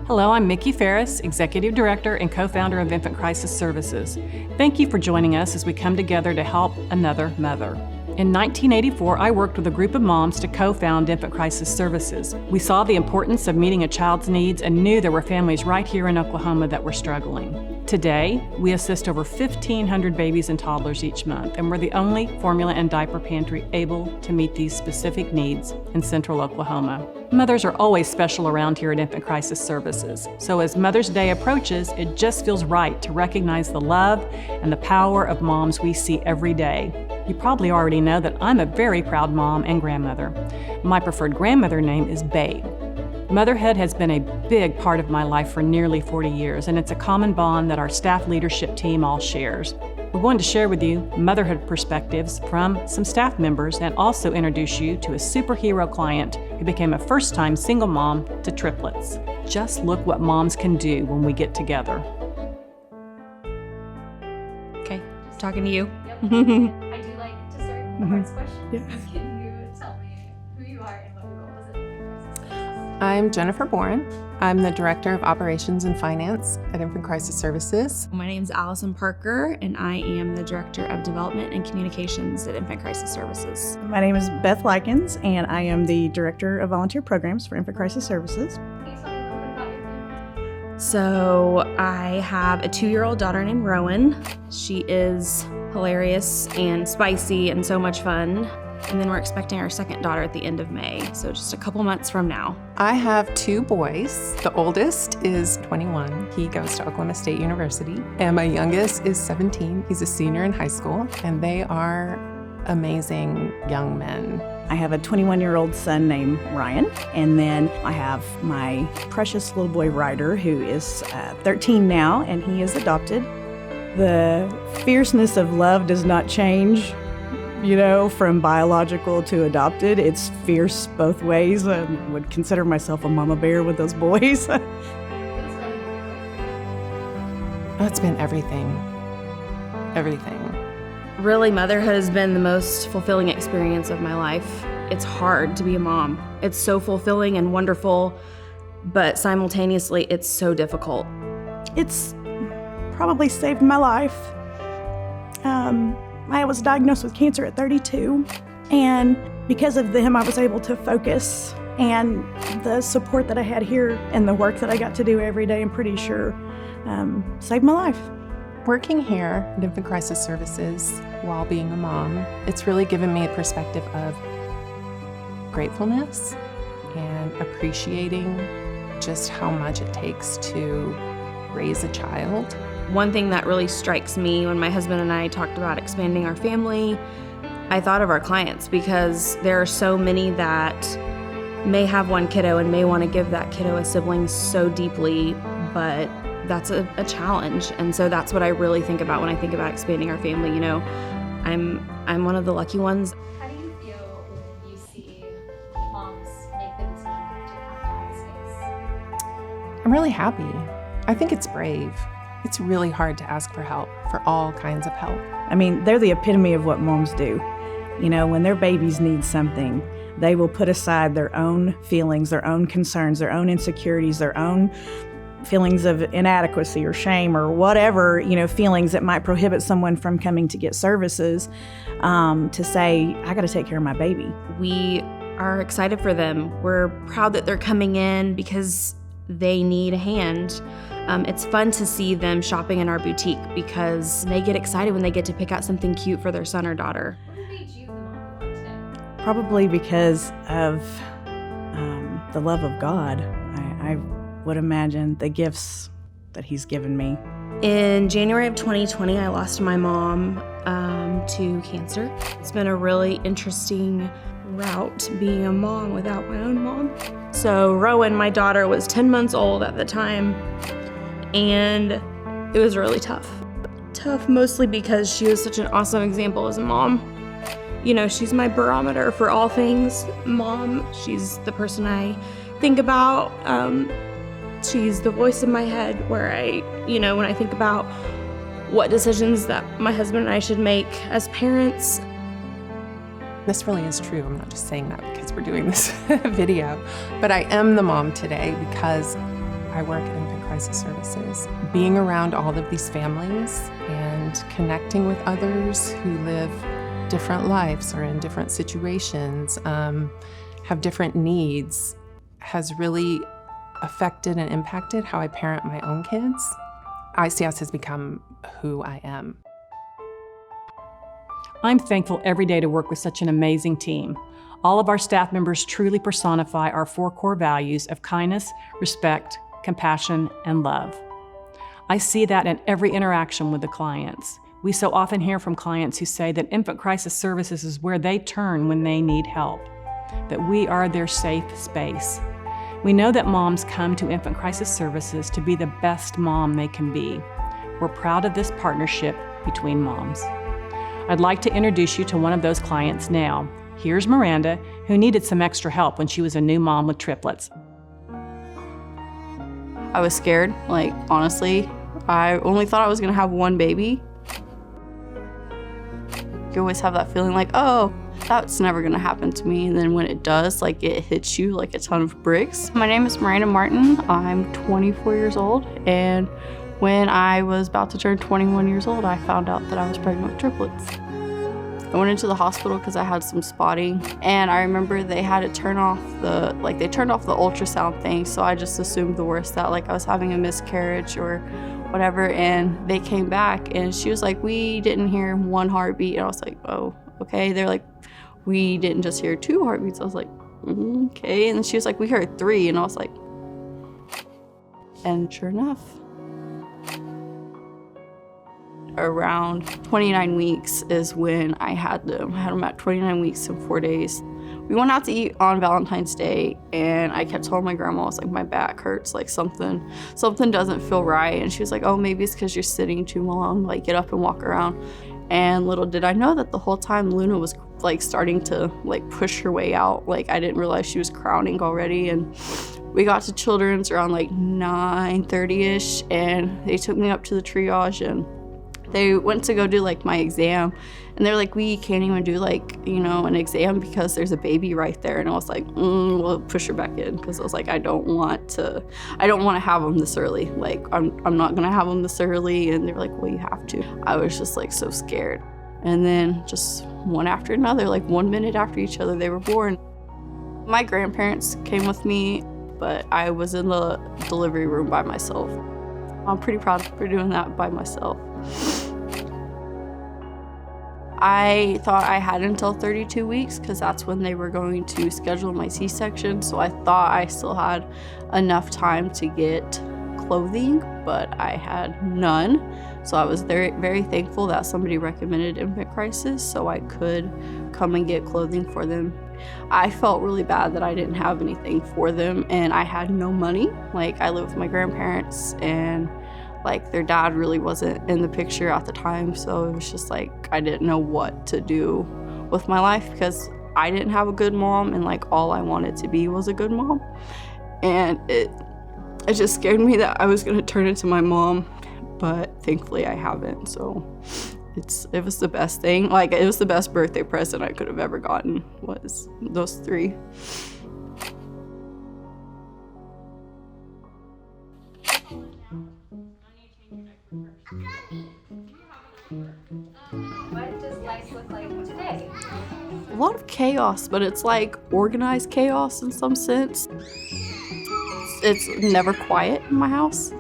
Hello, I'm Mickey Ferris, Executive Director and co-founder of Infant Crisis Services. Thank you for joining us as we come together to help another mother. In 1984, I worked with a group of moms to co-found Infant Crisis Services. We saw the importance of meeting a child's needs and knew there were families right here in Oklahoma that were struggling. Today, we assist over 1,500 babies and toddlers each month, and we're the only formula and diaper pantry able to meet these specific needs in central Oklahoma. Mothers are always special around here at Infant Crisis Services, so as Mother's Day approaches, it just feels right to recognize the love and the power of moms we see every day. You probably already know that I'm a very proud mom and grandmother. My preferred grandmother name is Babe. Motherhood has been a big part of my life for nearly 40 years, and it's a common bond that our staff leadership team all shares. We're going to share with you motherhood perspectives from some staff members and also introduce you to a superhero client who became a first-time single mom to triplets. Just look what moms can do when we get together. Okay, talking to you. Yep. I do like to start with the first question. Yeah. Can you tell me who you are and what your role is at Infant Crisis Services? I'm Jennifer Boren. I'm the Director of Operations and Finance at Infant Crisis Services. My name's Allison Parker, and I am the Director of Development and Communications at Infant Crisis Services. My name is Beth Likens, and I am the Director of Volunteer Programs for Infant Crisis Services. Can you tell me a little bit about your family? So I have a 2-year-old daughter named Rowan. She is hilarious and spicy and so much fun. And then we're expecting our second daughter at the end of May, so just a couple months from now. I have 2 boys. The oldest is 21. He goes to Oklahoma State University. And my youngest is 17. He's a senior in high school. And they are amazing young men. I have a 21-year-old son named Ryan, and then I have my precious little boy Ryder, who is 13 now, and he is adopted. The fierceness of love does not change, from biological to adopted. It's fierce both ways. I would consider myself a mama bear with those boys. What's really your favorite? Oh, it's been everything. Everything. Really, motherhood has been the most fulfilling experience of my life. It's hard to be a mom. It's so fulfilling and wonderful, but simultaneously, it's so difficult. It's probably saved my life. I was diagnosed with cancer at 32, and because of them, I was able to focus, and the support that I had here and the work that I got to do every day, I'm pretty sure, saved my life. Working here at Infant Crisis Services while being a mom, it's really given me a perspective of gratefulness and appreciating just how much it takes to raise a child. One thing that really strikes me when my husband and I talked about expanding our family, I thought of our clients, because there are so many that may have one kiddo and may want to give that kiddo a sibling so deeply, but that's a challenge. And so that's what I really think about when I think about expanding our family. I'm one of the lucky ones. How do you feel when you see moms make the decision to come to our space? I'm really happy. I think it's brave. It's really hard to ask for help, for all kinds of help. I mean, they're the epitome of what moms do. When their babies need something, they will put aside their own feelings, their own concerns, their own insecurities, their own feelings of inadequacy or shame or whatever, feelings that might prohibit someone from coming to get services, to say, I got to take care of my baby. We are excited for them. We're proud that they're coming in because they need a hand. It's fun to see them shopping in our boutique because they get excited when they get to pick out something cute for their son or daughter. What made you the mom you are today? Probably because of the love of God. I would imagine the gifts that He's given me. In January of 2020, I lost my mom to cancer. It's been a really interesting route being a mom without my own mom. So Rowan, my daughter, was 10 months old at the time, and it was really tough. Tough mostly because she was such an awesome example as a mom. She's my barometer for all things mom. She's the person I think about. She's the voice in my head where when I think about what decisions that my husband and I should make as parents. This really is true. I'm not just saying that because we're doing this video, but I am the mom today because I work at Infant Crisis Services. Being around all of these families and connecting with others who live different lives or in different situations, have different needs, has really affected and impacted how I parent my own kids. ICS has become who I am. I'm thankful every day to work with such an amazing team. All of our staff members truly personify our 4 core values of kindness, respect, compassion, and love. I see that in every interaction with the clients. We so often hear from clients who say that Infant Crisis Services is where they turn when they need help, that we are their safe space. We know that moms come to Infant Crisis Services to be the best mom they can be. We're proud of this partnership between moms. I'd like to introduce you to one of those clients now. Here's Miranda, who needed some extra help when she was a new mom with triplets. I was scared, like, honestly. I only thought I was gonna have one baby. You always have that feeling like, oh, that's never gonna happen to me. And then when it does, like, it hits you like a ton of bricks. My name is Miranda Martin. I'm 24 years old. And when I was about to turn 21 years old, I found out that I was pregnant with triplets. I went into the hospital because I had some spotting, and I remember they had to turn off the ultrasound thing, so I just assumed the worst, that like I was having a miscarriage or whatever, and they came back and she was like, we didn't hear 1 heartbeat, and I was like, oh, okay. They're like, we didn't just hear 2 heartbeats. I was like, okay. And then she was like, we heard 3, and I was like, and sure enough, around 29 weeks is when I had them. I had them at 29 weeks and 4 days. We went out to eat on Valentine's Day, and I kept telling my grandma, I was like, my back hurts, like something doesn't feel right. And she was like, oh, maybe it's because you're sitting too long, like get up and walk around. And little did I know that the whole time Luna was like starting to like push her way out. Like I didn't realize she was crowning already. And we got to Children's around like 9:30ish, and they took me up to the triage, and they went to go do like my exam, and they're like, we can't even do like, you know, an exam because there's a baby right there. And I was like, we'll push her back in, because I was like, I don't want to have them this early. Like I'm not gonna have them this early. And they're like, well, you have to. I was just like so scared. And then just one after another, like 1 minute after each other, they were born. My grandparents came with me, but I was in the delivery room by myself. I'm pretty proud for doing that by myself. I thought I had until 32 weeks because that's when they were going to schedule my C-section. So I thought I still had enough time to get clothing, but I had none. So I was very, very thankful that somebody recommended Infant Crisis so I could come and get clothing for them. I felt really bad that I didn't have anything for them, and I had no money. Like I lived with my grandparents, and like their dad really wasn't in the picture at the time, so it was just like I didn't know what to do with my life because I didn't have a good mom, and like all I wanted to be was a good mom. And it just scared me that I was gonna turn into my mom, but thankfully I haven't. So it was the best thing. Like it was the best birthday present I could have ever gotten, was those 3. What does life look like today? A lot of chaos, but it's like organized chaos in some sense. It's never quiet in my house.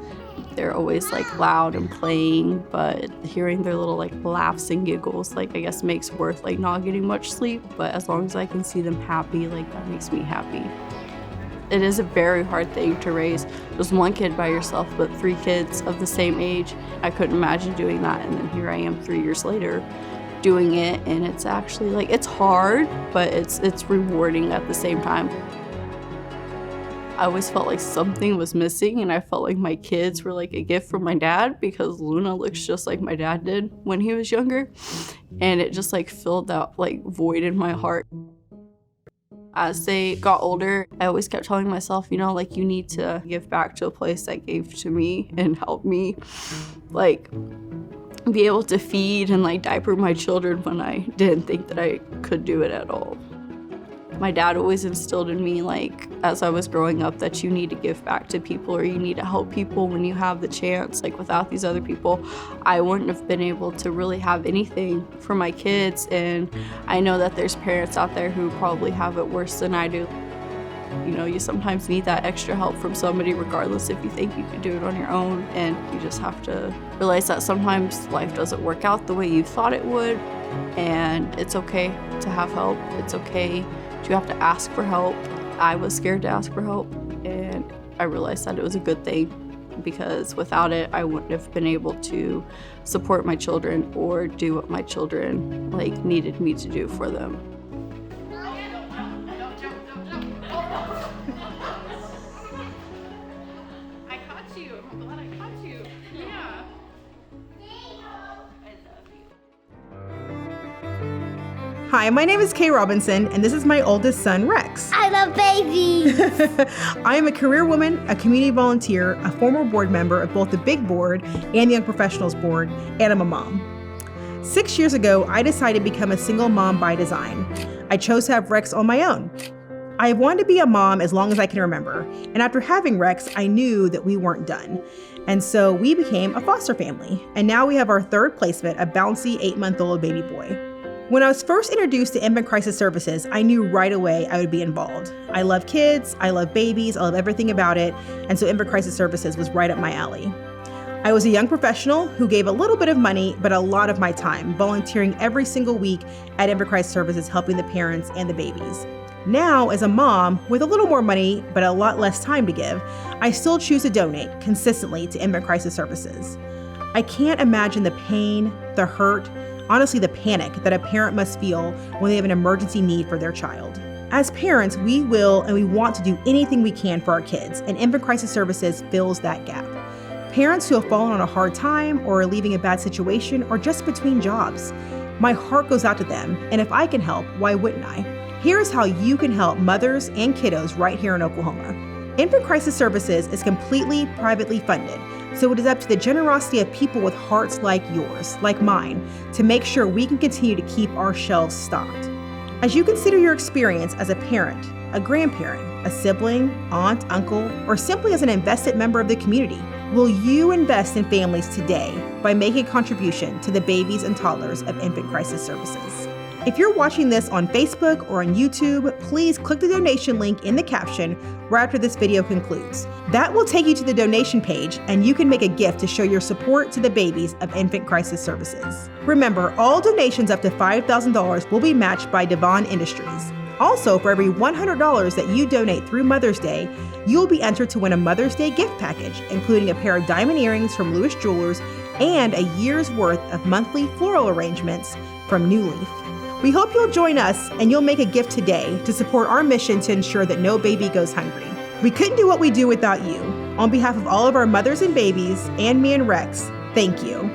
They're always like loud and playing, but hearing their little like laughs and giggles, like I guess makes worth like not getting much sleep. But as long as I can see them happy, like that makes me happy. It is a very hard thing to raise just one kid by yourself, but 3 kids of the same age. I couldn't imagine doing that, and then here I am 3 years later doing it, and it's actually like, it's hard, but it's rewarding at the same time. I always felt like something was missing, and I felt like my kids were like a gift from my dad because Luna looks just like my dad did when he was younger, and it just like filled that like void in my heart. As they got older, I always kept telling myself, you know, like you need to give back to a place that gave to me and help me, like be able to feed and like diaper my children when I didn't think that I could do it at all. My dad always instilled in me like as I was growing up that you need to give back to people or you need to help people when you have the chance. Like without these other people, I wouldn't have been able to really have anything for my kids. And I know that there's parents out there who probably have it worse than I do. You know, you sometimes need that extra help from somebody regardless if you think you can do it on your own. And you just have to realize that sometimes life doesn't work out the way you thought it would. And it's okay to have help. It's okay to have to ask for help. I was scared to ask for help, and I realized that it was a good thing because without it, I wouldn't have been able to support my children or do what my children needed me to do for them. I caught you. I'm glad I caught you. Yeah. Hi, my name is Kay Robinson, and this is my oldest son, Rex. I love babies. I am a career woman, a community volunteer, a former board member of both the Big Board and the Young Professionals Board, and I'm a mom. 6 years ago, I decided to become a single mom by design. I chose to have Rex on my own. I have wanted to be a mom as long as I can remember, and after having Rex, I knew that we weren't done. And so we became a foster family, and now we have our third placement, a bouncy 8-month-old baby boy. When I was first introduced to Infant Crisis Services, I knew right away I would be involved. I love kids, I love babies, I love everything about it, and so Infant Crisis Services was right up my alley. I was a young professional who gave a little bit of money, but a lot of my time, volunteering every single week at Infant Crisis Services, helping the parents and the babies. Now, as a mom, with a little more money, but a lot less time to give, I still choose to donate consistently to Infant Crisis Services. I can't imagine the pain, the hurt, honestly, the panic that a parent must feel when they have an emergency need for their child. As parents, we will and we want to do anything we can for our kids, and Infant Crisis Services fills that gap. Parents who have fallen on a hard time or are leaving a bad situation or just between jobs, my heart goes out to them, and if I can help, why wouldn't I? Here's how you can help mothers and kiddos right here in Oklahoma. Infant Crisis Services is completely privately funded, so it is up to the generosity of people with hearts like yours, like mine, to make sure we can continue to keep our shelves stocked. As you consider your experience as a parent, a grandparent, a sibling, aunt, uncle, or simply as an invested member of the community, will you invest in families today by making a contribution to the babies and toddlers of Infant Crisis Services? If you're watching this on Facebook or on YouTube, please click the donation link in the caption right after this video concludes. That will take you to the donation page, and you can make a gift to show your support to the babies of Infant Crisis Services. Remember, all donations up to $5,000 will be matched by Devon Industries. Also, for every $100 that you donate through Mother's Day, you'll be entered to win a Mother's Day gift package, including a pair of diamond earrings from Lewis Jewelers and a year's worth of monthly floral arrangements from New Leaf. We hope you'll join us and you'll make a gift today to support our mission to ensure that no baby goes hungry. We couldn't do what we do without you. On behalf of all of our mothers and babies and me and Rex, thank you.